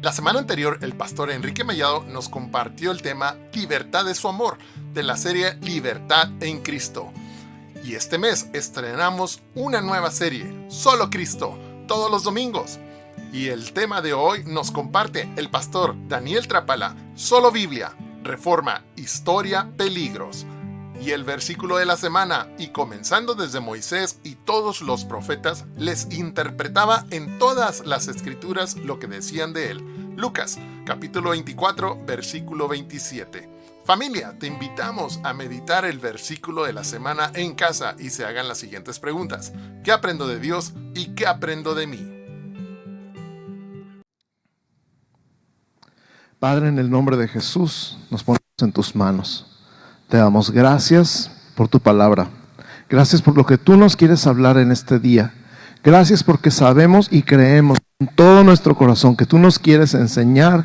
La semana anterior, el pastor Enrique Mellado nos compartió el tema Libertad de su amor, de la serie Libertad en Cristo. Y este mes estrenamos una nueva serie, Solo Cristo, todos los domingos. Y el tema de hoy nos comparte el pastor Daniel Trapala, Solo Biblia, Reforma, Historia, Peligros. Y el versículo de la semana, y comenzando desde Moisés y todos los profetas, les interpretaba en todas las escrituras lo que decían de él. Lucas, capítulo 24, versículo 27. Familia, te invitamos a meditar el versículo de la semana en casa y se hagan las siguientes preguntas. ¿Qué aprendo de Dios y qué aprendo de mí? Padre, en el nombre de Jesús, nos ponemos en tus manos. Te damos gracias por tu palabra. Gracias por lo que tú nos quieres hablar en este día. Gracias porque sabemos y creemos con todo nuestro corazón que tú nos quieres enseñar,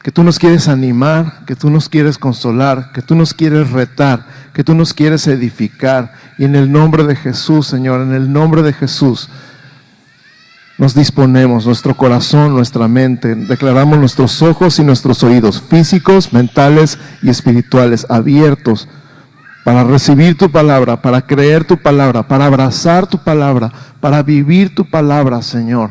que tú nos quieres animar, que tú nos quieres consolar, que tú nos quieres retar, que tú nos quieres edificar. Y en el nombre de Jesús, Señor, en el nombre de Jesús, nos disponemos, nuestro corazón, nuestra mente, declaramos nuestros ojos y nuestros oídos físicos, mentales y espirituales abiertos para recibir tu palabra, para creer tu palabra, para abrazar tu palabra, para vivir tu palabra, Señor.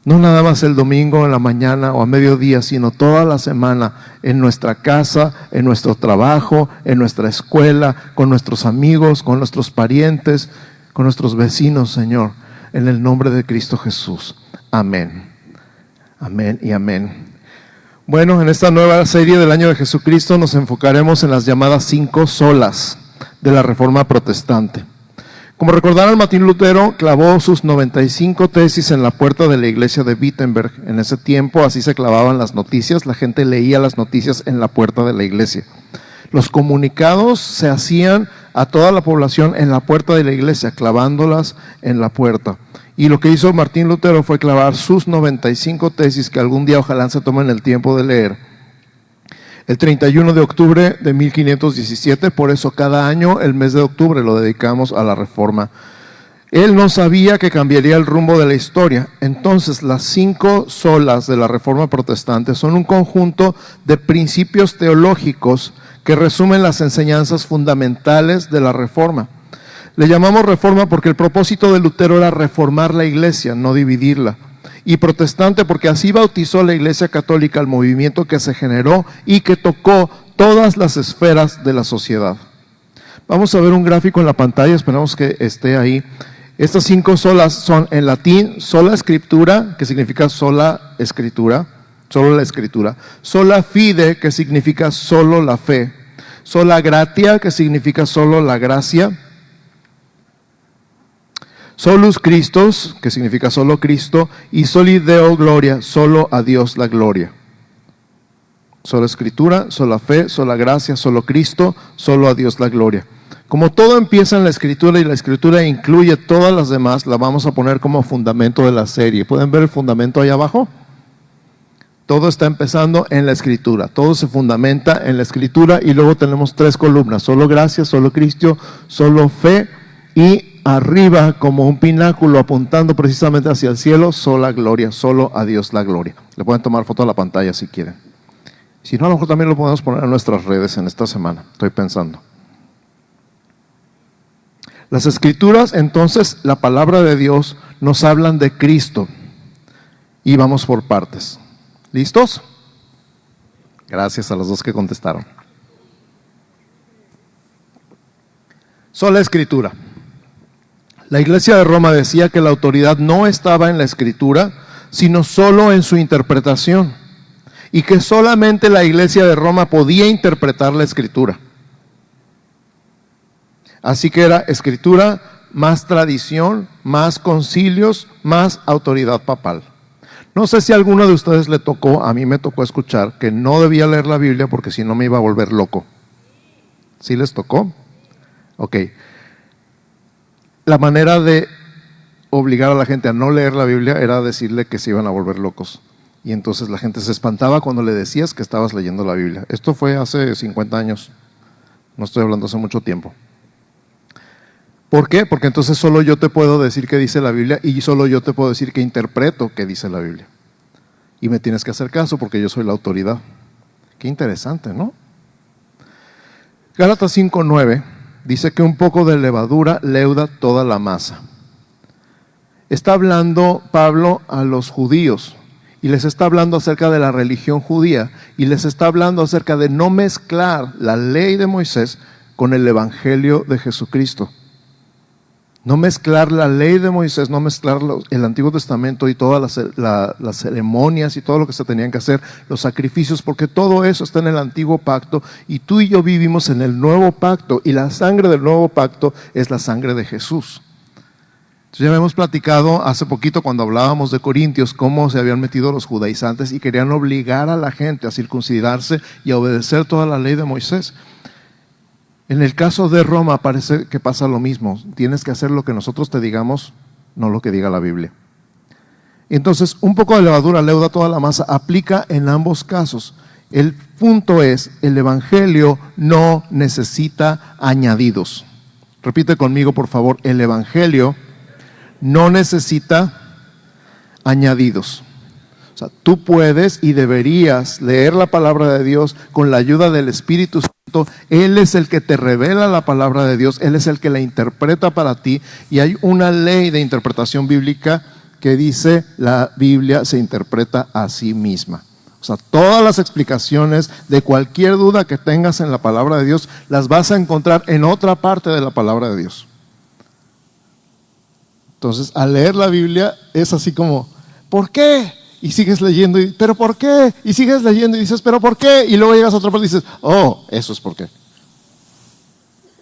No nada más el domingo en la mañana o a mediodía, sino toda la semana en nuestra casa, en nuestro trabajo, en nuestra escuela, con nuestros amigos, con nuestros parientes, con nuestros vecinos, Señor. En el nombre de Cristo Jesús. Amén. Amén y amén. Bueno, en esta nueva serie del año de Jesucristo nos enfocaremos en las llamadas 5 solas de la Reforma Protestante. Como recordarán, Martín Lutero clavó sus 95 tesis en la puerta de la iglesia de Wittenberg. En ese tiempo así se clavaban las noticias, la gente leía las noticias en la puerta de la iglesia. Los comunicados se hacían a toda la población en la puerta de la iglesia, clavándolas en la puerta. Y lo que hizo Martín Lutero fue clavar sus 95 tesis, que algún día ojalá se tomen el tiempo de leer. El 31 de octubre de 1517, por eso cada año el mes de octubre lo dedicamos a la Reforma. Él no sabía que cambiaría el rumbo de la historia. Entonces, las 5 solas de la Reforma Protestante son un conjunto de principios teológicos que resumen las enseñanzas fundamentales de la Reforma. Le llamamos Reforma porque el propósito de Lutero era reformar la iglesia, no dividirla. Y protestante porque así bautizó la Iglesia Católica al movimiento que se generó y que tocó todas las esferas de la sociedad. Vamos a ver un gráfico en la pantalla, esperamos que esté ahí. Estas 5 solas son en latín, sola scriptura, que significa sola escritura, solo la escritura. Sola fide, que significa solo la fe. Sola gratia, que significa solo la gracia. Solus Christus, que significa solo Cristo. Y soli Deo gloria, solo a Dios la gloria. Sola escritura, sola fe, sola gracia, solo Cristo, solo a Dios la gloria. Como todo empieza en la escritura y la escritura incluye todas las demás, la vamos a poner como fundamento de la serie. ¿Pueden ver el fundamento ahí abajo? Todo está empezando en la escritura, todo se fundamenta en la escritura y luego tenemos 3 columnas, solo gracia, solo Cristo, solo fe y arriba como un pináculo apuntando precisamente hacia el cielo, sola gloria, solo a Dios la gloria. Le pueden tomar foto a la pantalla si quieren. Si no, a lo mejor también lo podemos poner en nuestras redes en esta semana, estoy pensando. Las escrituras, entonces, la palabra de Dios nos hablan de Cristo y vamos por partes. ¿Listos? Gracias a los 2 que contestaron. Sola escritura. La Iglesia de Roma decía que la autoridad no estaba en la escritura, sino solo en su interpretación, y que solamente la Iglesia de Roma podía interpretar la escritura. Así que era escritura, más tradición, más concilios, más autoridad papal. No sé si a alguno de ustedes le tocó, a mí me tocó escuchar que no debía leer la Biblia porque si no me iba a volver loco. ¿Sí les tocó? Ok. La manera de obligar a la gente a no leer la Biblia era decirle que se iban a volver locos. Y entonces la gente se espantaba cuando le decías que estabas leyendo la Biblia. Esto fue hace 50 años, no estoy hablando hace mucho tiempo. ¿Por qué? Porque entonces solo yo te puedo decir qué dice la Biblia y solo yo te puedo decir qué interpreto qué dice la Biblia. y me tienes que hacer caso porque yo soy la autoridad. Qué interesante, ¿no? Gálatas 5:9 dice que un poco de levadura leuda toda la masa. Está hablando Pablo a los judíos y les está hablando acerca de la religión judía y les está hablando acerca de no mezclar la ley de Moisés con el evangelio de Jesucristo. No mezclar la ley de Moisés, no mezclar el Antiguo Testamento y todas las ceremonias y todo lo que se tenían que hacer, los sacrificios, porque todo eso está en el Antiguo Pacto y tú y yo vivimos en el Nuevo Pacto y la sangre del Nuevo Pacto es la sangre de Jesús. Entonces ya habíamos platicado hace poquito cuando hablábamos de Corintios cómo se habían metido los judaizantes y querían obligar a la gente a circuncidarse y a obedecer toda la ley de Moisés. En el caso de Roma parece que pasa lo mismo. Tienes que hacer lo que nosotros te digamos, no lo que diga la Biblia. Entonces, un poco de levadura leuda toda la masa, aplica en ambos casos. El punto es, el evangelio no necesita añadidos. Repite conmigo, por favor, el evangelio no necesita añadidos. O sea, tú puedes y deberías leer la palabra de Dios con la ayuda del Espíritu Santo. Él es el que te revela la palabra de Dios, Él es el que la interpreta para ti. Y hay una ley de interpretación bíblica que dice, la Biblia se interpreta a sí misma. O sea, todas las explicaciones de cualquier duda que tengas en la palabra de Dios, las vas a encontrar en otra parte de la palabra de Dios. Entonces, al leer la Biblia es así como, ¿por qué? Y sigues leyendo, ¿pero por qué? Y sigues leyendo y dices, ¿pero por qué? Y luego llegas a otra parte y dices, oh, eso es por qué.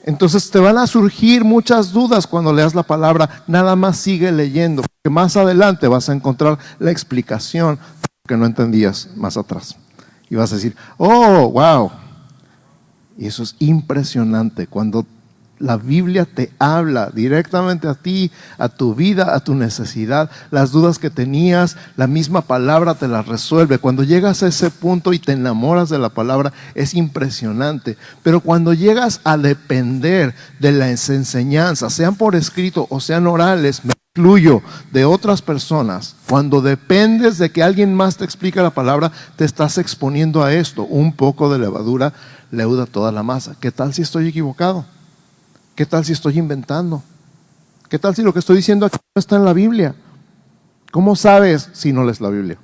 Entonces te van a surgir muchas dudas cuando leas la palabra, nada más sigue leyendo, porque más adelante vas a encontrar la explicación que no entendías más atrás. Y vas a decir, oh, wow. Y eso es impresionante, cuando la Biblia te habla directamente a ti, a tu vida, a tu necesidad. Las dudas que tenías, la misma palabra te las resuelve. Cuando llegas a ese punto y te enamoras de la palabra, es impresionante. Pero cuando llegas a depender de las enseñanzas, sean por escrito o sean orales, me incluyo, de otras personas, cuando dependes de que alguien más te explique la palabra, te estás exponiendo a esto. Un poco de levadura leuda toda la masa. ¿Qué tal si estoy equivocado? ¿Qué tal si estoy inventando? ¿Qué tal si lo que estoy diciendo aquí no está en la Biblia? ¿Cómo sabes si no lees la Biblia?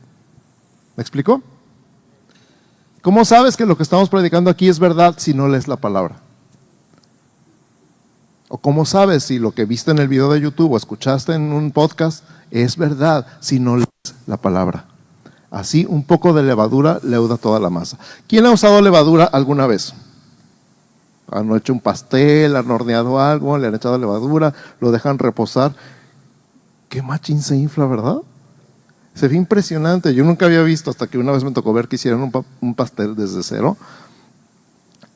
¿Me explico? ¿Cómo sabes que lo que estamos predicando aquí es verdad si no lees la palabra? ¿O cómo sabes si lo que viste en el video de YouTube o escuchaste en un podcast es verdad si no lees la palabra? Así, un poco de levadura leuda toda la masa. ¿Quién ha usado levadura alguna vez? Han hecho un pastel, han horneado algo, le han echado levadura, lo dejan reposar. Qué machín se infla, ¿verdad? Se ve impresionante. Yo nunca había visto, hasta que una vez me tocó ver que hicieron un pastel desde cero.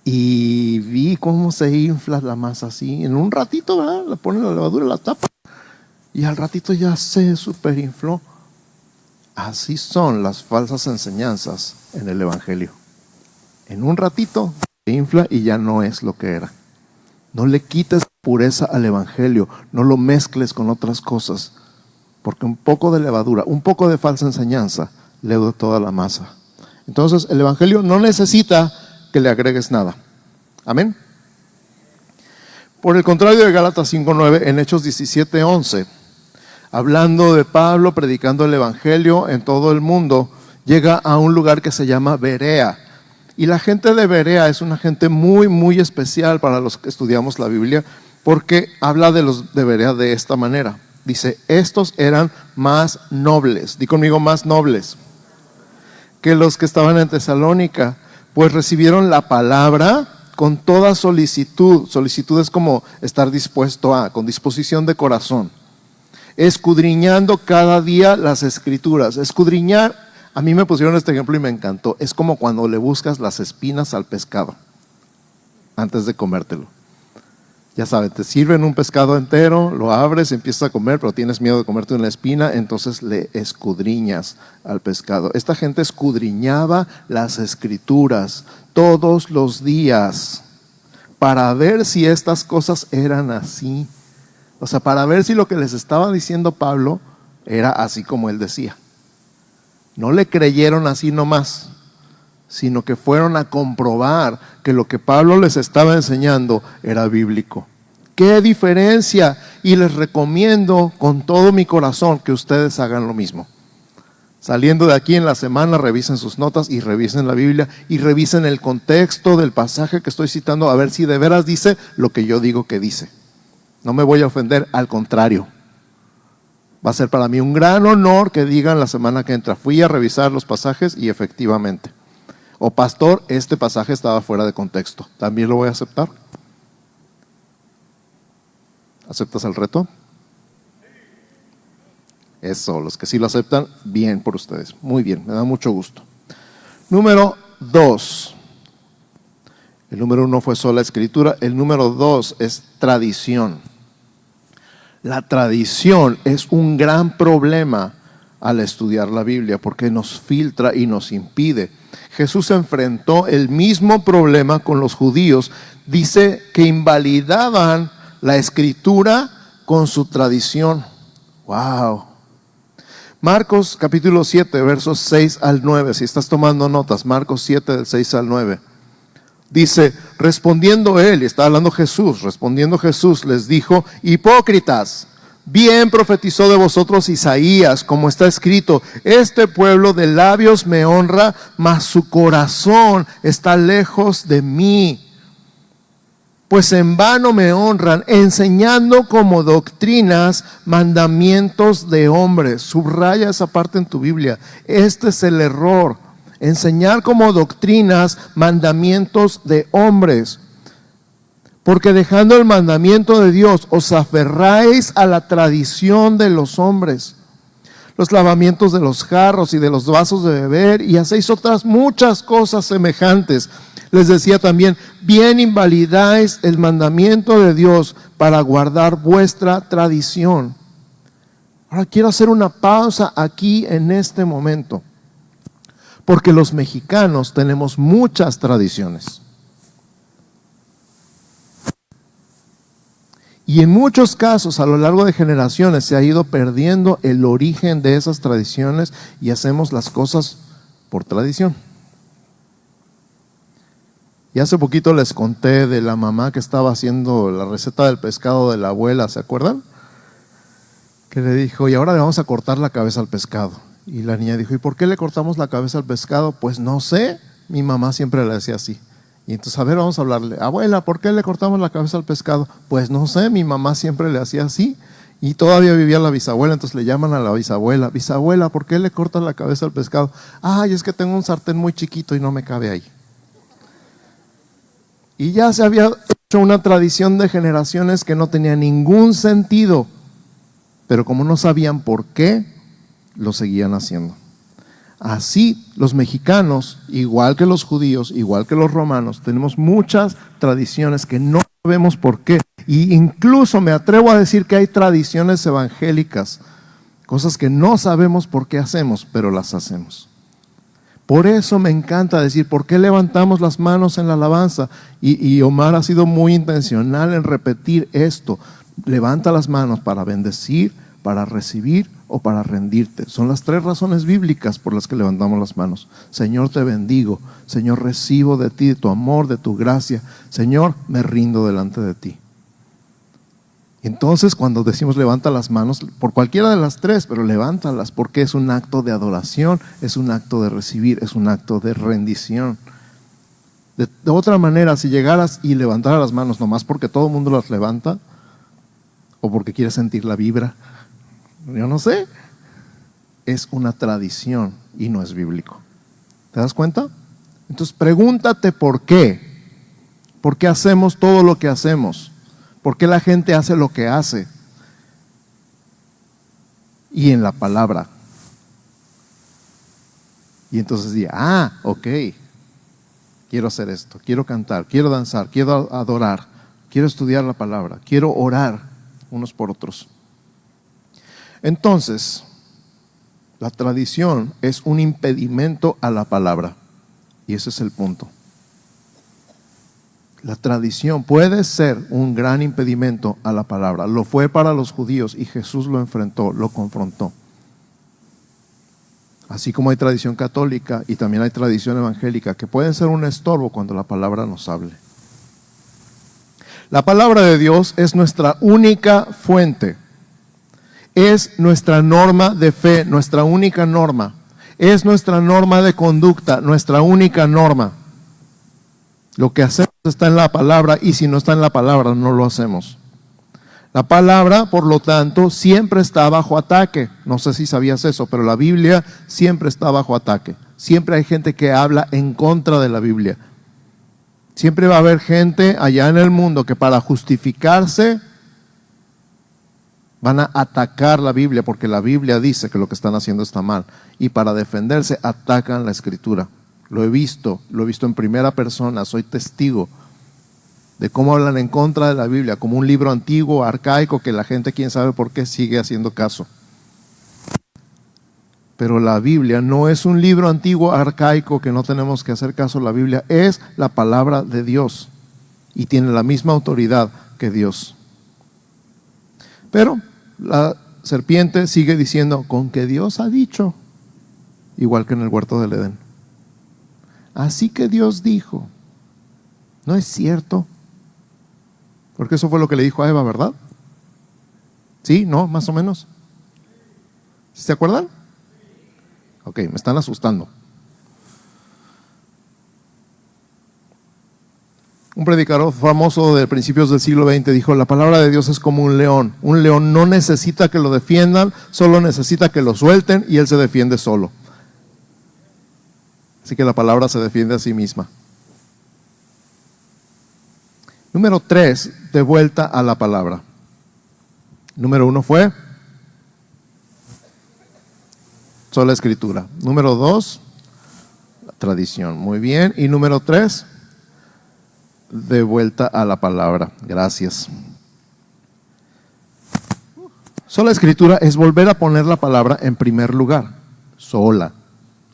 Y vi cómo se infla la masa así. En un ratito, ¿verdad? Le ponen la levadura, la tapa. Y al ratito ya se superinfló. Así son las falsas enseñanzas en el Evangelio. En un ratito se infla y ya no es lo que era. No le quites pureza al Evangelio, no lo mezcles con otras cosas, porque un poco de levadura, un poco de falsa enseñanza leuda toda la masa. Entonces el Evangelio no necesita que le agregues nada. Amén. Por el contrario de Gálatas 5:9, en Hechos 17:11, hablando de Pablo predicando el Evangelio en todo el mundo, llega a un lugar que se llama Berea. Y la gente de Berea es una gente muy, muy especial para los que estudiamos la Biblia, porque habla de los de Berea de esta manera. Dice, estos eran más nobles, di conmigo, más nobles, que los que estaban en Tesalónica, pues recibieron la palabra con toda solicitud. Solicitud es como estar dispuesto a, con disposición de corazón. Escudriñando cada día las Escrituras. Escudriñar, a mí me pusieron este ejemplo y me encantó. Es como cuando le buscas las espinas al pescado antes de comértelo. Ya saben, te sirven un pescado entero, lo abres, empiezas a comer, pero tienes miedo de comerte una espina, entonces le escudriñas al pescado. Esta gente escudriñaba las Escrituras todos los días para ver si estas cosas eran así. O sea, para ver si lo que les estaba diciendo Pablo era así como él decía. No le creyeron así nomás, sino que fueron a comprobar que lo que Pablo les estaba enseñando era bíblico. ¡Qué diferencia! Y les recomiendo con todo mi corazón que ustedes hagan lo mismo. Saliendo de aquí en la semana, revisen sus notas y revisen la Biblia y revisen el contexto del pasaje que estoy citando, a ver si de veras dice lo que yo digo que dice. No me voy a ofender, al contrario. Va a ser para mí un gran honor que digan la semana que entra: fui a revisar los pasajes y efectivamente. O pastor, este pasaje estaba fuera de contexto. ¿También lo voy a aceptar? ¿Aceptas el reto? Eso, los que sí lo aceptan, bien por ustedes. Muy bien, me da mucho gusto. Número 2. El número 1 fue sola escritura. El número 2 es tradición. La tradición es un gran problema al estudiar la Biblia porque nos filtra y nos impide. Jesús enfrentó el mismo problema con los judíos. Dice que invalidaban la escritura con su tradición. ¡Wow! Marcos capítulo 7, versos 6 al 9. Si estás tomando notas, Marcos 7, del 6 al 9. Dice, respondiendo él, y está hablando Jesús, respondiendo Jesús les dijo: hipócritas, bien profetizó de vosotros Isaías, como está escrito: este pueblo de labios me honra, mas su corazón está lejos de mí. Pues en vano me honran, enseñando como doctrinas mandamientos de hombres. Subraya esa parte en tu Biblia. Este es el error. Enseñar como doctrinas mandamientos de hombres. Porque dejando el mandamiento de Dios, os aferráis a la tradición de los hombres. Los lavamientos de los jarros y de los vasos de beber, y hacéis otras muchas cosas semejantes. Les decía también, bien invalidáis el mandamiento de Dios para guardar vuestra tradición. Ahora quiero hacer una pausa aquí en este momento, porque los mexicanos tenemos muchas tradiciones. Y en muchos casos, a lo largo de generaciones, se ha ido perdiendo el origen de esas tradiciones y hacemos las cosas por tradición. Y hace poquito les conté de la mamá que estaba haciendo la receta del pescado de la abuela, ¿se acuerdan? Que le dijo, y ahora le vamos a cortar la cabeza al pescado. Y la niña dijo, ¿y por qué le cortamos la cabeza al pescado? Pues no sé, mi mamá siempre le decía así. Y entonces, a ver, vamos a hablarle, abuela, ¿por qué le cortamos la cabeza al pescado? Pues no sé, mi mamá siempre le hacía así. Y todavía vivía la bisabuela, entonces le llaman a la bisabuela, bisabuela, ¿por qué le cortas la cabeza al pescado? Ay, es que tengo un sartén muy chiquito y no me cabe ahí. Y ya se había hecho una tradición de generaciones que no tenía ningún sentido, pero como no sabían por qué, lo seguían haciendo. Así los mexicanos, igual que los judíos, igual que los romanos, tenemos muchas tradiciones que no sabemos por qué. Y incluso me atrevo a decir que hay tradiciones evangélicas, cosas que no sabemos por qué hacemos, pero las hacemos. Por eso me encanta decir, ¿por qué levantamos las manos en la alabanza? Y Omar ha sido muy intencional en repetir esto. Levanta las manos para bendecir, para recibir o para rendirte. Son las 3 razones bíblicas por las que levantamos las manos. Señor, te bendigo. Señor, recibo de ti, de tu amor, de tu gracia. Señor, me rindo delante de ti. Entonces, cuando decimos levanta las manos, por cualquiera de las 3, pero levántalas, porque es un acto de adoración, es un acto de recibir, es un acto de rendición. De otra manera, si llegaras y levantaras las manos nomás porque todo el mundo las levanta, o porque quieres sentir la vibra, yo no sé, es una tradición y no es bíblico. ¿Te das cuenta? Entonces pregúntate por qué. ¿Por qué hacemos todo lo que hacemos? ¿Por qué la gente hace lo que hace? Y en la palabra. Y entonces diga, ok, quiero hacer esto, quiero cantar, quiero danzar, quiero adorar, quiero estudiar la palabra, quiero orar unos por otros. Entonces, la tradición es un impedimento a la palabra. Y ese es el punto. La tradición puede ser un gran impedimento a la palabra. Lo fue para los judíos y Jesús lo enfrentó, lo confrontó. Así como hay tradición católica y también hay tradición evangélica que pueden ser un estorbo cuando la palabra nos hable. La palabra de Dios es nuestra única fuente, es nuestra norma de fe, nuestra única norma, es nuestra norma de conducta, nuestra única norma. Lo que hacemos está en la palabra y si no está en la palabra no lo hacemos. La palabra, por lo tanto, siempre está bajo ataque. No sé si sabías eso, pero la Biblia siempre está bajo ataque. Siempre hay gente que habla en contra de la Biblia. Siempre va a haber gente allá en el mundo que para justificarse van a atacar la Biblia porque la Biblia dice que lo que están haciendo está mal. Y para defenderse atacan la Escritura. Lo he visto en primera persona, soy testigo de cómo hablan en contra de la Biblia, como un libro antiguo, arcaico, que la gente quién sabe por qué sigue haciendo caso. Pero la Biblia no es un libro antiguo, arcaico, que no tenemos que hacer caso. La Biblia es la palabra de Dios y tiene la misma autoridad que Dios. Pero la serpiente sigue diciendo, con que Dios ha dicho, igual que en el huerto del Edén. Así que Dios dijo, ¿no es cierto? Porque eso fue lo que le dijo a Eva, ¿verdad? ¿Sí? ¿No? Más o menos. ¿Se acuerdan? Ok, me están asustando. Un predicador famoso de principios del siglo XX dijo, la palabra de Dios es como un león. Un león no necesita que lo defiendan, solo necesita que lo suelten y él se defiende solo. Así que la palabra se defiende a sí misma. Número 3, de vuelta a la palabra. Número 1 fue sola escritura. Número 2, la tradición. Muy bien. Y número 3, de vuelta a la palabra. Gracias. Sola escritura es volver a poner la palabra en primer lugar. Sola.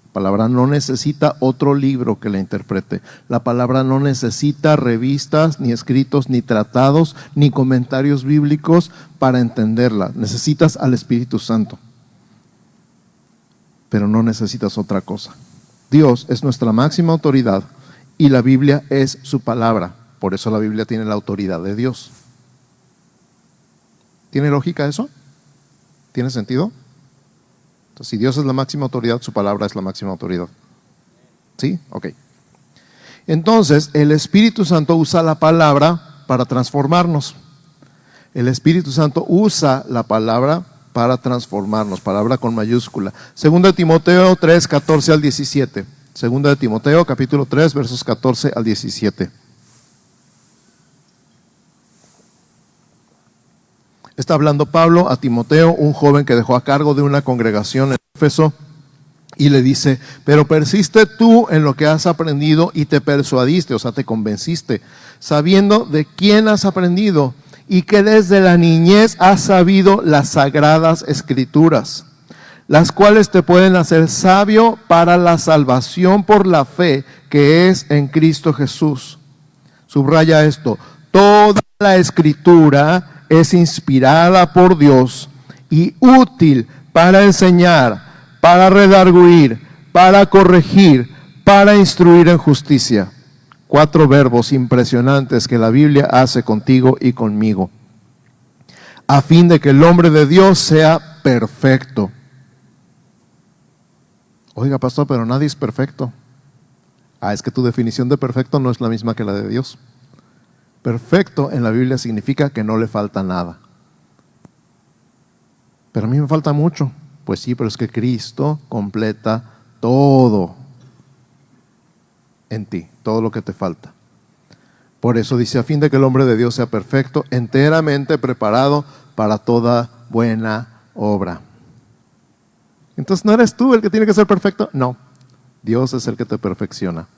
La palabra no necesita otro libro que la interprete. La palabra no necesita revistas, ni escritos, ni tratados, ni comentarios bíblicos para entenderla. Necesitas al Espíritu Santo. Pero no necesitas otra cosa. Dios es nuestra máxima autoridad y la Biblia es su palabra. Por eso la Biblia tiene la autoridad de Dios. ¿Tiene lógica eso? ¿Tiene sentido? Entonces, si Dios es la máxima autoridad, su palabra es la máxima autoridad. ¿Sí? Ok. Entonces, el Espíritu Santo usa la palabra para transformarnos. El Espíritu Santo usa la palabra para transformarnos, palabra con mayúscula. 2 Timoteo 3, 14 al 17. 2 Timoteo, capítulo 3, versos 14 al 17. Está hablando Pablo a Timoteo, un joven que dejó a cargo de una congregación en Éfeso, y le dice, pero persiste tú en lo que has aprendido y te persuadiste, o sea, te convenciste, sabiendo de quién has aprendido y que desde la niñez has sabido las sagradas escrituras, las cuales te pueden hacer sabio para la salvación por la fe que es en Cristo Jesús. Subraya esto, toda la escritura es inspirada por Dios y útil para enseñar, para redarguir, para corregir, para instruir en justicia. 4 verbos impresionantes que la Biblia hace contigo y conmigo, a fin de que el hombre de Dios sea perfecto. Oiga, pastor, pero nadie es perfecto. Es que tu definición de perfecto no es la misma que la de Dios. Perfecto en la Biblia significa que no le falta nada. Pero a mí me falta mucho. Pues sí, pero es que Cristo completa todo en ti, todo lo que te falta. Por eso dice, a fin de que el hombre de Dios sea perfecto, enteramente preparado para toda buena obra. Entonces, ¿no eres tú el que tiene que ser perfecto? No, Dios es el que te perfecciona.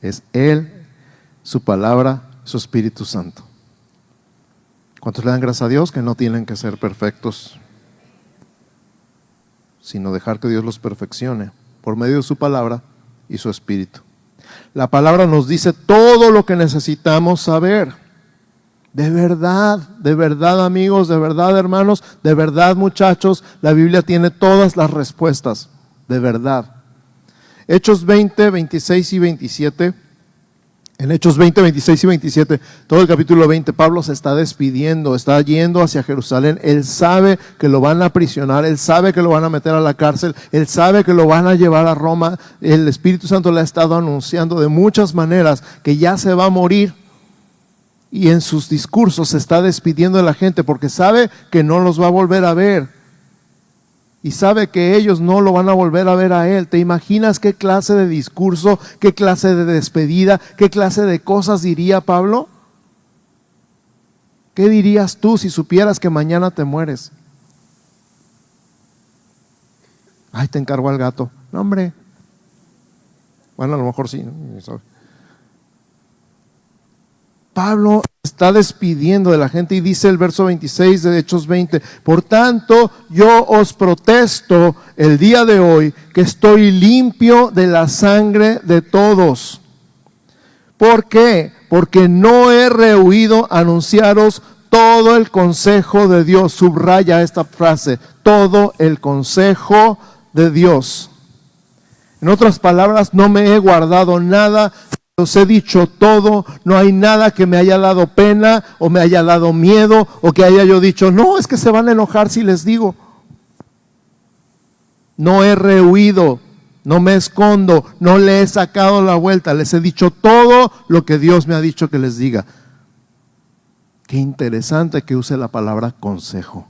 Es Él, su palabra, su Espíritu Santo. ¿Cuántos le dan gracias a Dios que no tienen que ser perfectos, sino dejar que Dios los perfeccione por medio de su palabra y su Espíritu? La palabra nos dice todo lo que necesitamos saber. De verdad amigos, de verdad hermanos, de verdad muchachos, la Biblia tiene todas las respuestas. de verdad. Hechos 20, 26 y 27. En Hechos 20, 26 y 27, todo el capítulo 20, Pablo se está despidiendo, está yendo hacia Jerusalén. Él sabe que lo van a aprisionar, él sabe que lo van a meter a la cárcel, él sabe que lo van a llevar a Roma. El Espíritu Santo le ha estado anunciando de muchas maneras que ya se va a morir. Y en sus discursos se está despidiendo de la gente porque sabe que no los va a volver a ver. Y sabe que ellos no lo van a volver a ver a él. ¿Te imaginas qué clase de discurso, qué clase de despedida, qué clase de cosas diría Pablo? ¿Qué dirías tú si supieras que mañana te mueres? Ay, te encargo al gato. No, hombre. Bueno, a lo mejor sí, ¿no? Pablo está despidiendo de la gente y dice el verso 26 de Hechos 20, por tanto yo os protesto el día de hoy que estoy limpio de la sangre de todos. ¿Por qué? Porque no he rehuido anunciaros todo el consejo de Dios. Subraya esta frase, todo el consejo de Dios. En otras palabras, no me he guardado nada. Os he dicho todo, no hay nada que me haya dado pena o me haya dado miedo o que haya yo dicho, no, es que se van a enojar si les digo. No he rehuido, no me escondo, no le he sacado la vuelta, les he dicho todo lo que Dios me ha dicho que les diga. Qué interesante que use la palabra consejo.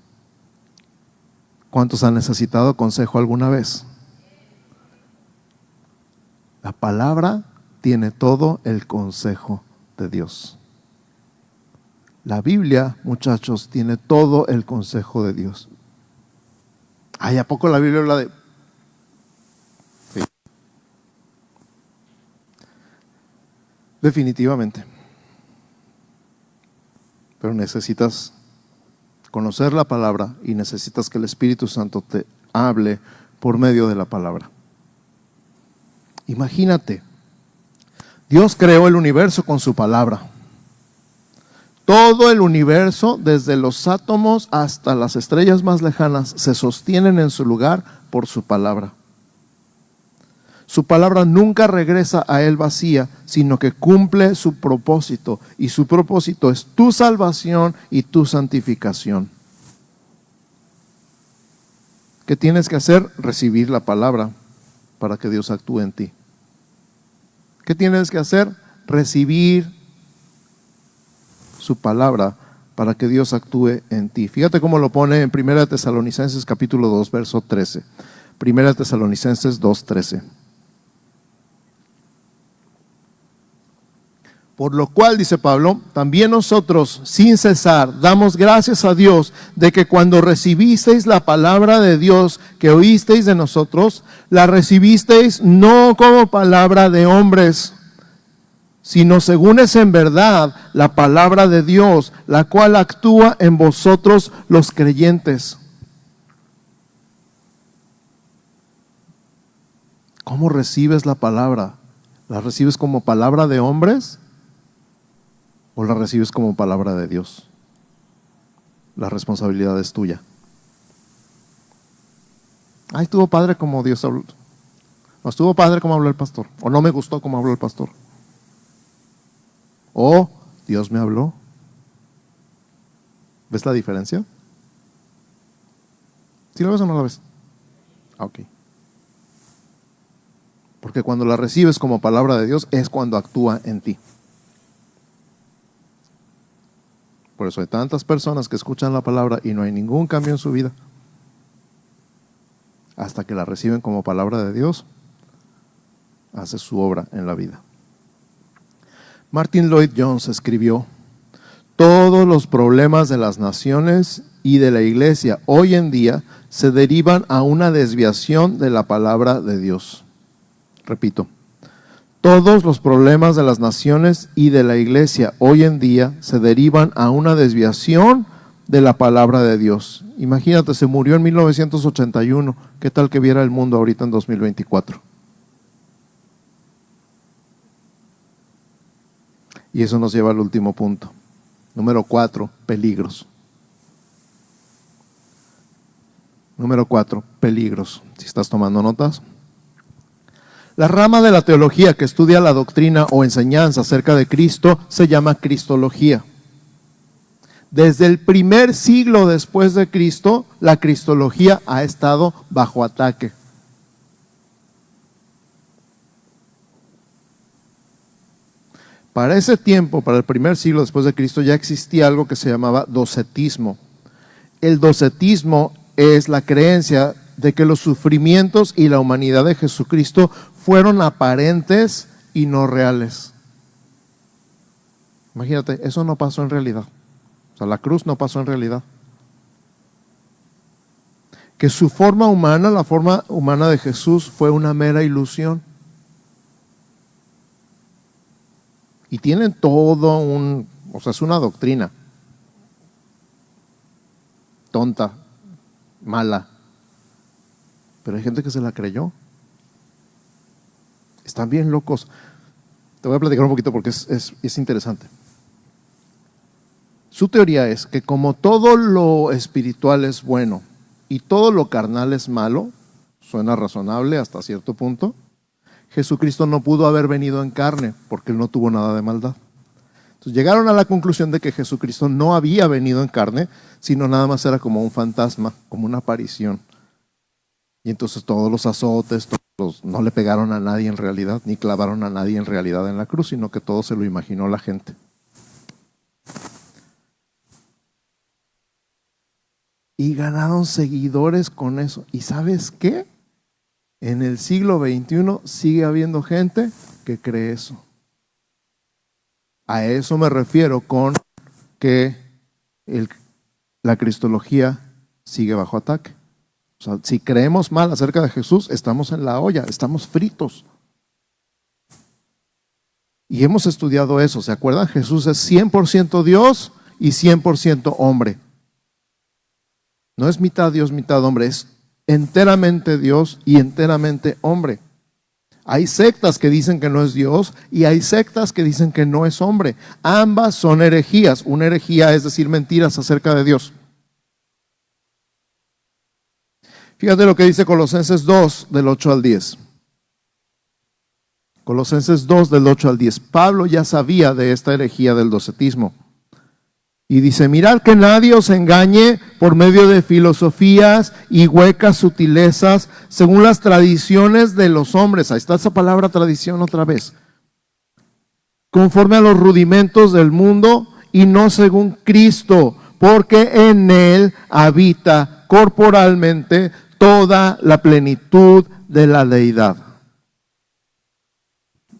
¿Cuántos han necesitado consejo alguna vez? La palabra tiene todo el consejo de Dios. La Biblia, muchachos, tiene todo el consejo de Dios. Ay, ¿a poco la Biblia habla de...? Sí. Definitivamente. Pero necesitas conocer la palabra y necesitas que el Espíritu Santo te hable por medio de la palabra. Imagínate. Dios creó el universo con su palabra. Todo el universo, desde los átomos hasta las estrellas más lejanas, se sostienen en su lugar por su palabra. Su palabra nunca regresa a él vacía, sino que cumple su propósito. Y su propósito es tu salvación y tu santificación. ¿Qué tienes que hacer? Recibir la palabra para que Dios actúe en ti. ¿Qué tienes que hacer? Recibir su palabra para que Dios actúe en ti. Fíjate cómo lo pone en 1 Tesalonicenses capítulo 2, verso 13. 1 Tesalonicenses 2, 13. Por lo cual, dice Pablo, también nosotros, sin cesar, damos gracias a Dios de que cuando recibisteis la palabra de Dios que oísteis de nosotros, la recibisteis no como palabra de hombres, sino según es en verdad la palabra de Dios, la cual actúa en vosotros los creyentes. ¿Cómo recibes la palabra? ¿La recibes como palabra de hombres? ¿O la recibes como palabra de Dios? La responsabilidad es tuya. Ay, estuvo padre como Dios habló. No estuvo padre como habló el pastor. O no me gustó como habló el pastor. O Dios me habló. ¿Ves la diferencia? ¿Sí la ves o no la ves? Ok. Porque cuando la recibes como palabra de Dios es cuando actúa en ti. Por eso hay tantas personas que escuchan la palabra y no hay ningún cambio en su vida. Hasta que la reciben como palabra de Dios, hace su obra en la vida. Martin Lloyd Jones escribió: todos los problemas de las naciones y de la iglesia hoy en día se derivan a una desviación de la palabra de Dios. Repito. Todos los problemas de las naciones y de la iglesia hoy en día se derivan a una desviación de la palabra de Dios. Imagínate, se murió en 1981. ¿Qué tal que viera el mundo ahorita en 2024? Y eso nos lleva al último punto. Número 4, peligros. Número 4, peligros. Si estás tomando notas. La rama de la teología que estudia la doctrina o enseñanza acerca de Cristo se llama cristología. Desde el primer siglo después de Cristo, la cristología ha estado bajo ataque. Para ese tiempo, para el primer siglo después de Cristo, ya existía algo que se llamaba docetismo. El docetismo es la creencia de que los sufrimientos y la humanidad de Jesucristo fueron aparentes y no reales. Imagínate, eso no pasó en realidad. O sea, la cruz no pasó en realidad. Que su forma humana, la forma humana de Jesús, fue una mera ilusión. Y tienen todo o sea, es una doctrina tonta, mala. Pero hay gente que se la creyó. Están bien locos. Te voy a platicar un poquito porque es interesante. Su teoría es que como todo lo espiritual es bueno y todo lo carnal es malo, suena razonable hasta cierto punto, Jesucristo no pudo haber venido en carne porque Él no tuvo nada de maldad. Entonces llegaron a la conclusión de que Jesucristo no había venido en carne, sino nada más era como un fantasma, como una aparición. Y entonces todos los azotes, no le pegaron a nadie en realidad, ni clavaron a nadie en realidad en la cruz, sino que todo se lo imaginó la gente. Y ganaron seguidores con eso. ¿Y sabes qué? En el siglo XXI sigue habiendo gente que cree eso. A eso me refiero con que la cristología sigue bajo ataque. O sea, si creemos mal acerca de Jesús, estamos en la olla, estamos fritos. Y hemos estudiado eso, ¿se acuerdan? Jesús es 100% Dios y 100% hombre. No es mitad Dios, mitad hombre, es enteramente Dios y enteramente hombre. Hay sectas que dicen que no es Dios y hay sectas que dicen que no es hombre. Ambas son herejías. Una herejía es decir mentiras acerca de Dios. Fíjate lo que dice Colosenses 2, del 8 al 10. Colosenses 2, del 8 al 10. Pablo ya sabía de esta herejía del docetismo. Y dice, mirad que nadie os engañe por medio de filosofías y huecas sutilezas, según las tradiciones de los hombres. Ahí está esa palabra tradición otra vez. Conforme a los rudimentos del mundo y no según Cristo, porque en Él habita corporalmente toda la plenitud de la deidad.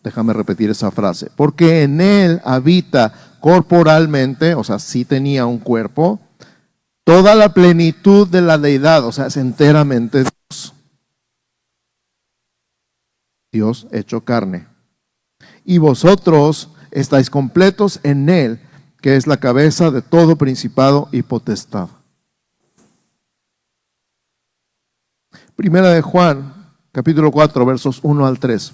Déjame repetir esa frase. Porque en Él habita corporalmente, o sea, sí tenía un cuerpo, toda la plenitud de la deidad, o sea, es enteramente Dios. Dios hecho carne. Y vosotros estáis completos en Él, que es la cabeza de todo principado y potestad. Primera de Juan, capítulo 4, versos 1 al 3.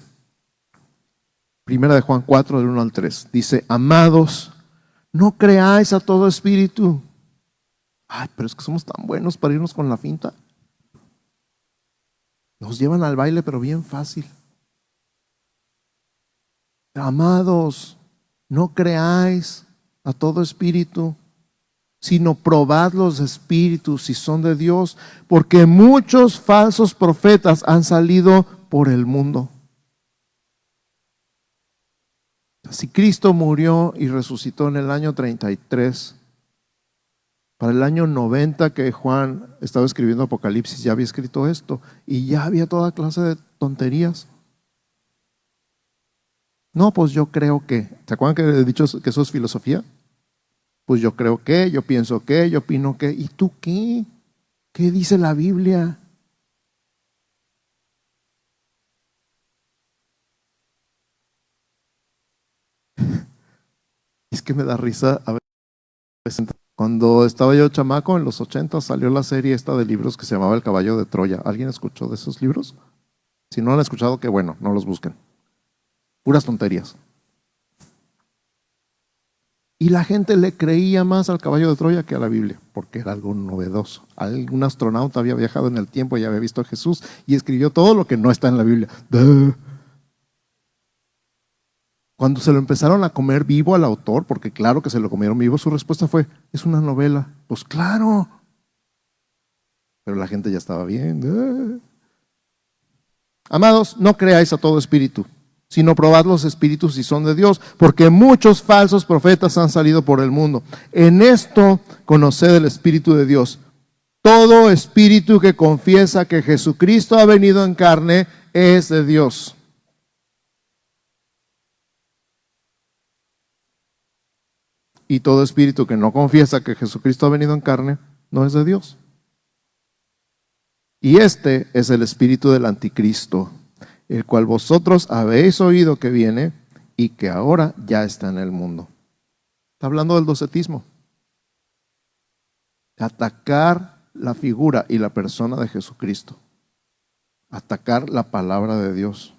Primera de Juan 4, del 1 al 3. Dice, amados, no creáis a todo espíritu. Ay, pero es que somos tan buenos para irnos con la finta. Nos llevan al baile, pero bien fácil. Amados, no creáis a todo espíritu, sino probad los espíritus si son de Dios, porque muchos falsos profetas han salido por el mundo. Si Cristo murió y resucitó en el año 33, para el año 90 que Juan estaba escribiendo Apocalipsis ya había escrito esto y ya había toda clase de tonterías. No, pues yo creo que, ¿se acuerdan que he dicho que eso es filosofía? Pues yo creo que, yo pienso que, yo opino que, ¿y tú qué? ¿Qué dice la Biblia? Es que me da risa a veces. Cuando estaba yo chamaco, en los 80 salió la serie esta de libros que se llamaba El Caballo de Troya. ¿Alguien escuchó de esos libros? Si no lo han escuchado, qué bueno, no los busquen. Puras tonterías. Y la gente le creía más al caballo de Troya que a la Biblia, porque era algo novedoso. Algún astronauta había viajado en el tiempo y había visto a Jesús y escribió todo lo que no está en la Biblia. ¡Duh! Cuando se lo empezaron a comer vivo al autor, porque claro que se lo comieron vivo, su respuesta fue, es una novela. Pues claro. Pero la gente ya estaba bien. ¡Duh! Amados, no creáis a todo espíritu, sino probad los espíritus si son de Dios, porque muchos falsos profetas han salido por el mundo. En esto conoced el Espíritu de Dios. Todo espíritu que confiesa que Jesucristo ha venido en carne es de Dios. Y todo espíritu que no confiesa que Jesucristo ha venido en carne no es de Dios. Y este es el espíritu del anticristo, el cual vosotros habéis oído que viene y que ahora ya está en el mundo. Está hablando del docetismo. Atacar la figura y la persona de Jesucristo. Atacar la palabra de Dios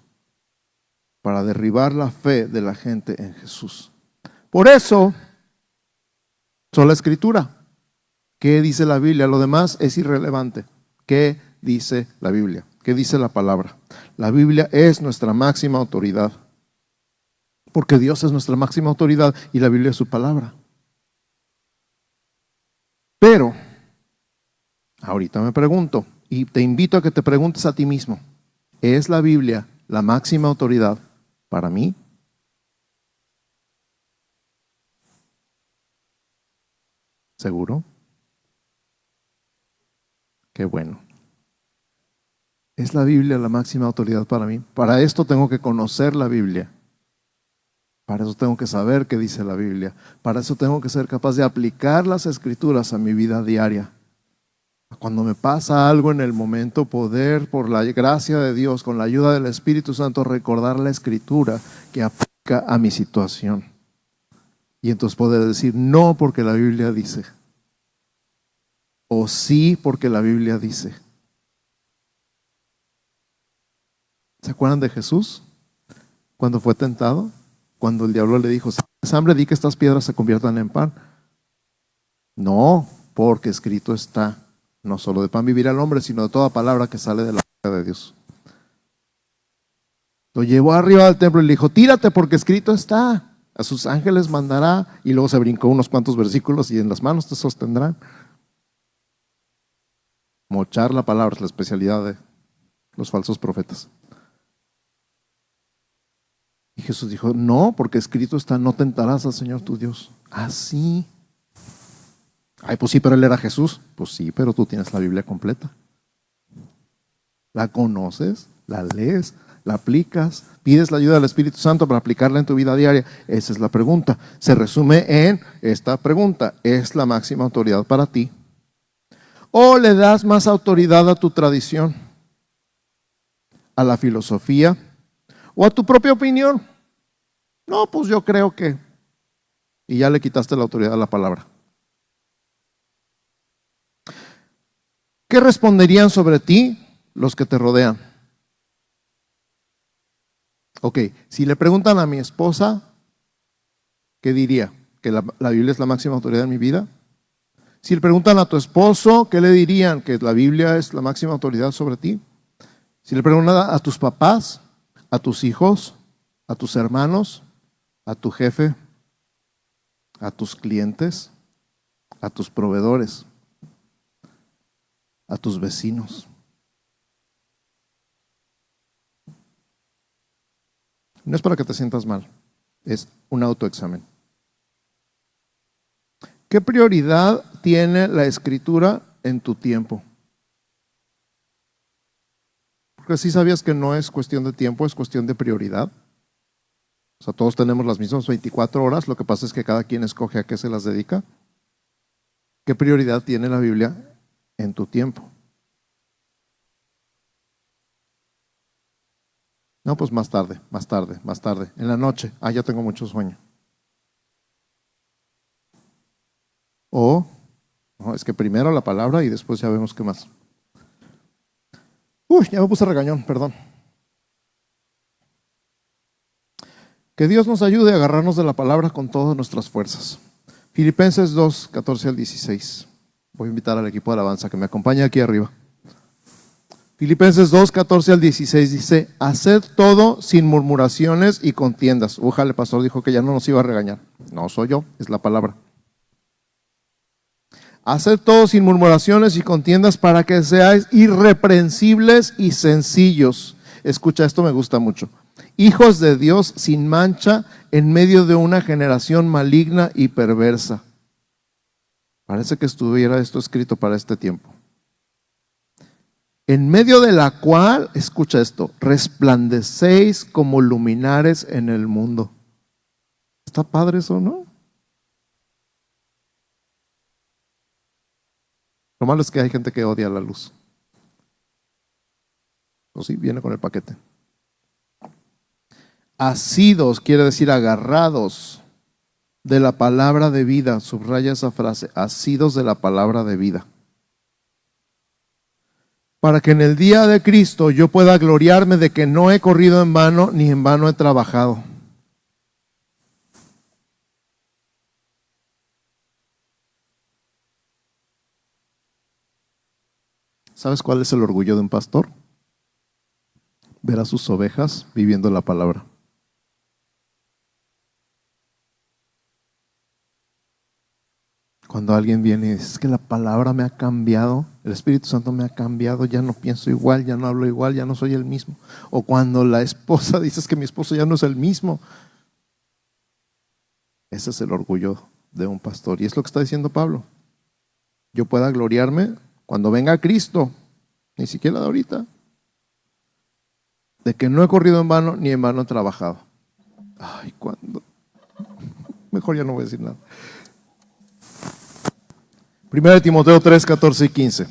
para derribar la fe de la gente en Jesús. Por eso, sola escritura. ¿Qué dice la Biblia? Lo demás es irrelevante. ¿Qué dice la Biblia? ¿Qué dice la palabra? La Biblia es nuestra máxima autoridad, porque Dios es nuestra máxima autoridad y la Biblia es su palabra. Pero, ahorita me pregunto, y te invito a que te preguntes a ti mismo, ¿es la Biblia la máxima autoridad para mí? ¿Seguro? Qué bueno. ¿Es la Biblia la máxima autoridad para mí? Para esto tengo que conocer la Biblia. Para eso tengo que saber qué dice la Biblia. Para eso tengo que ser capaz de aplicar las Escrituras a mi vida diaria. Cuando me pasa algo en el momento, poder, por la gracia de Dios, con la ayuda del Espíritu Santo, recordar la Escritura que aplica a mi situación. Y entonces poder decir no porque la Biblia dice. O sí porque la Biblia dice. ¿Se acuerdan de Jesús? Cuando fue tentado, cuando el diablo le dijo, si tienes hambre, di que estas piedras se conviertan en pan. No, porque escrito está, no solo de pan vivirá el hombre, sino de toda palabra que sale de la boca de Dios. Lo llevó arriba del templo y le dijo, tírate porque escrito está, a sus ángeles mandará, y luego se brincó unos cuantos versículos y en las manos te sostendrán. Mochar la palabra es la especialidad de los falsos profetas. Y Jesús dijo, no, porque escrito está, no tentarás al Señor tu Dios. Así. Ay, pues sí, pero él era Jesús. Pues sí, pero tú tienes la Biblia completa. ¿La conoces? ¿La lees? ¿La aplicas? ¿Pides la ayuda del Espíritu Santo para aplicarla en tu vida diaria? Esa es la pregunta. Se resume en esta pregunta. ¿Es la máxima autoridad para ti? ¿O le das más autoridad a tu tradición, a la filosofía o a tu propia opinión? No, pues yo creo que. Y ya le quitaste la autoridad a la palabra. ¿Qué responderían sobre ti los que te rodean? Ok, si le preguntan a mi esposa, ¿qué diría? ¿Que la Biblia es la máxima autoridad en mi vida? Si le preguntan a tu esposo, ¿qué le dirían? ¿Que la Biblia es la máxima autoridad sobre ti? Si le preguntan a tus papás, a tus hijos, a tus hermanos, a tu jefe, a tus clientes, a tus proveedores, a tus vecinos. No es para que te sientas mal, es un autoexamen. ¿Qué prioridad tiene la Escritura en tu tiempo? Porque si sabías que no es cuestión de tiempo, es cuestión de prioridad. O sea, todos tenemos las mismas 24 horas, lo que pasa es que cada quien escoge a qué se las dedica. ¿Qué prioridad tiene la Biblia en tu tiempo? No, pues más tarde, en la noche. Ya tengo mucho sueño. O, no, es que primero la palabra y después ya vemos qué más. Ya me puse regañón, perdón. Que Dios nos ayude a agarrarnos de la palabra con todas nuestras fuerzas. Filipenses 2, 14 al 16. Voy a invitar al equipo de alabanza que me acompañe aquí arriba. Filipenses 2, 14 al 16 dice: haced todo sin murmuraciones y contiendas. Ojalá el pastor dijo que ya no nos iba a regañar. No soy yo, es la palabra. Haced todo sin murmuraciones y contiendas para que seáis irreprensibles y sencillos. Escucha, esto me gusta mucho. Hijos de Dios sin mancha en medio de una generación maligna y perversa. Parece que estuviera esto escrito para este tiempo. En medio de la cual, escucha esto, resplandecéis como luminares en el mundo. ¿Está padre eso, no? Lo malo es que hay gente que odia la luz. O sí, viene con el paquete. Asidos quiere decir agarrados de la palabra de vida. Subraya esa frase, asidos de la palabra de vida. Para que en el día de Cristo yo pueda gloriarme de que no he corrido en vano ni en vano he trabajado. ¿Sabes cuál es el orgullo de un pastor? Ver a sus ovejas viviendo la palabra. Cuando alguien viene y dice, es que la palabra me ha cambiado, el Espíritu Santo me ha cambiado, ya no pienso igual, ya no hablo igual, ya no soy el mismo. O cuando la esposa dice que mi esposo ya no es el mismo. Ese es el orgullo de un pastor. Y es lo que está diciendo Pablo. Yo pueda gloriarme cuando venga Cristo, ni siquiera de ahorita, de que no he corrido en vano ni en vano he trabajado. Ay, ¿cuándo? Mejor ya no voy a decir nada. 1 Timoteo 3, 14 y 15.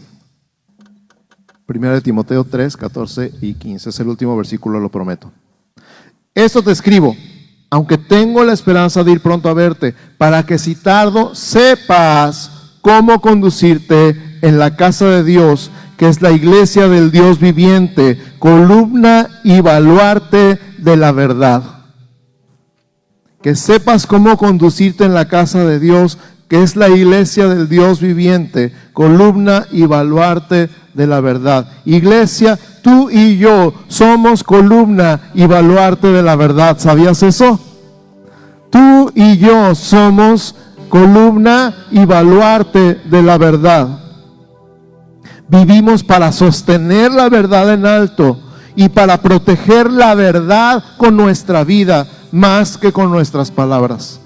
1 Timoteo 3, 14 y 15. Es el último versículo, lo prometo. Esto te escribo, aunque tengo la esperanza de ir pronto a verte, para que si tardo sepas cómo conducirte en la casa de Dios, que es la iglesia del Dios viviente, columna y baluarte de la verdad. Que sepas cómo conducirte en la casa de Dios, que es la iglesia del Dios viviente, columna y baluarte de la verdad. Iglesia, tú y yo somos columna y baluarte de la verdad. ¿Sabías eso? Tú y yo somos columna y baluarte de la verdad. Vivimos para sostener la verdad en alto y para proteger la verdad con nuestra vida, más que con nuestras palabras.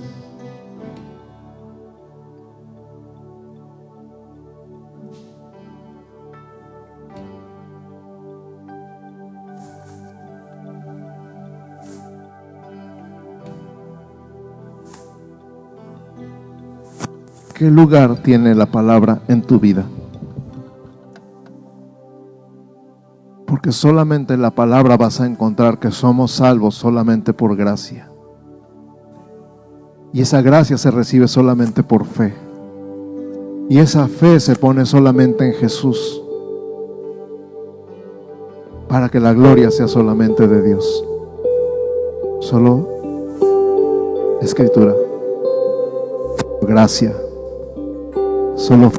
¿Qué lugar tiene la palabra en tu vida? Porque solamente en la palabra vas a encontrar que somos salvos solamente por gracia. Y esa gracia se recibe solamente por fe. Y esa fe se pone solamente en Jesús. Para que la gloria sea solamente de Dios. Solo Escritura. Gracia. Solo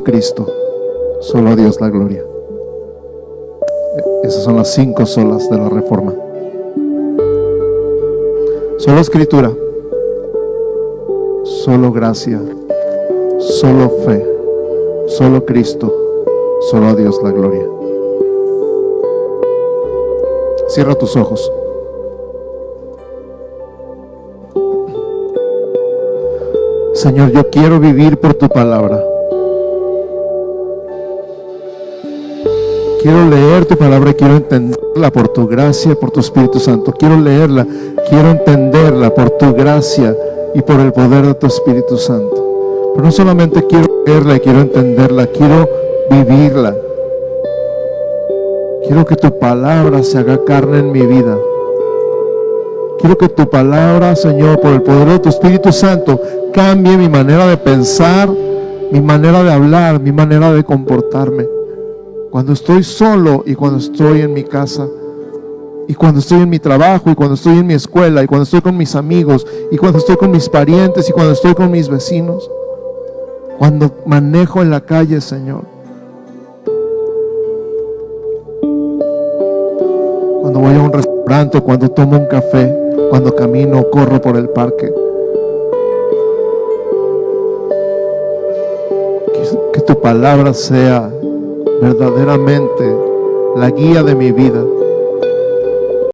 Cristo, solo a Dios la gloria. Esas son las 5 solas de la Reforma. Solo Escritura, solo gracia, solo fe, solo Cristo, solo a Dios la gloria. Cierra tus ojos. Señor, yo quiero vivir por tu palabra. Quiero leer tu palabra y quiero entenderla por tu gracia, por tu Espíritu Santo. Quiero leerla, quiero entenderla por tu gracia y por el poder de tu Espíritu Santo. Pero no solamente quiero leerla y quiero entenderla, quiero vivirla. Quiero que tu palabra se haga carne en mi vida. Quiero que tu palabra, Señor, por el poder de tu Espíritu Santo, cambie mi manera de pensar, mi manera de hablar, mi manera de comportarme. Cuando estoy solo y cuando estoy en mi casa Y cuando estoy en mi trabajo, y cuando estoy en mi escuela, y cuando estoy con mis amigos, y cuando estoy con mis parientes, y cuando estoy con mis vecinos, cuando manejo en la calle, Señor, cuando voy a un restaurante, cuando tomo un café, cuando camino, corro por el parque, que tu palabra sea verdaderamente la guía de mi vida.